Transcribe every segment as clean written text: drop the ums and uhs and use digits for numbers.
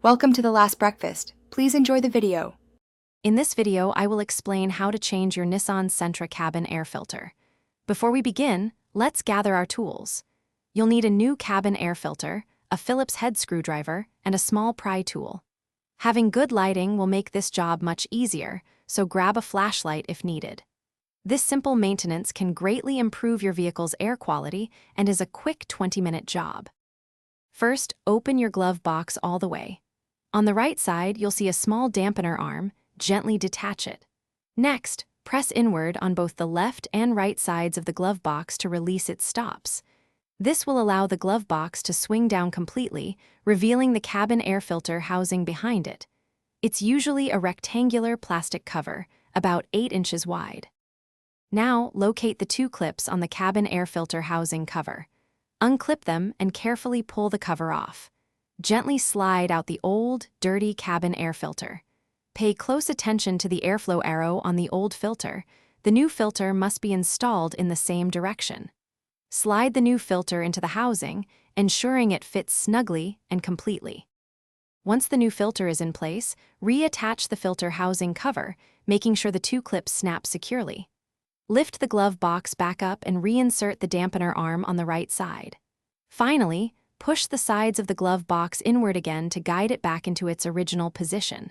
Welcome to the last breakfast. Please enjoy the video. In this video, I will explain how to change your Nissan Sentra cabin air filter. Before we begin, let's gather our tools. You'll need a new cabin air filter, a Phillips head screwdriver, and a small pry tool. Having good lighting will make this job much easier, so grab a flashlight if needed. This simple maintenance can greatly improve your vehicle's air quality and is a quick 20-minute job. First, open your glove box all the way. On the right side, you'll see a small dampener arm. Gently detach it. Next, press inward on both the left and right sides of the glove box to release its stops. This will allow the glove box to swing down completely, revealing the cabin air filter housing behind it. It's usually a rectangular plastic cover, about 8 inches wide. Now, locate the two clips on the cabin air filter housing cover. Unclip them and carefully pull the cover off. Gently slide out the old, dirty cabin air filter. Pay close attention to the airflow arrow on the old filter. The new filter must be installed in the same direction. Slide the new filter into the housing, ensuring it fits snugly and completely. Once the new filter is in place, reattach the filter housing cover, making sure the two clips snap securely. Lift the glove box back up and reinsert the dampener arm on the right side. Finally, push the sides of the glove box inward again to guide it back into its original position.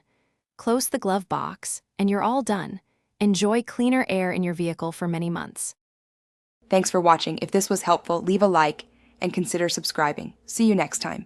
Close the glove box, and you're all done. Enjoy cleaner air in your vehicle for many months. Thanks for watching. If this was helpful, leave a like and consider subscribing. See you next time.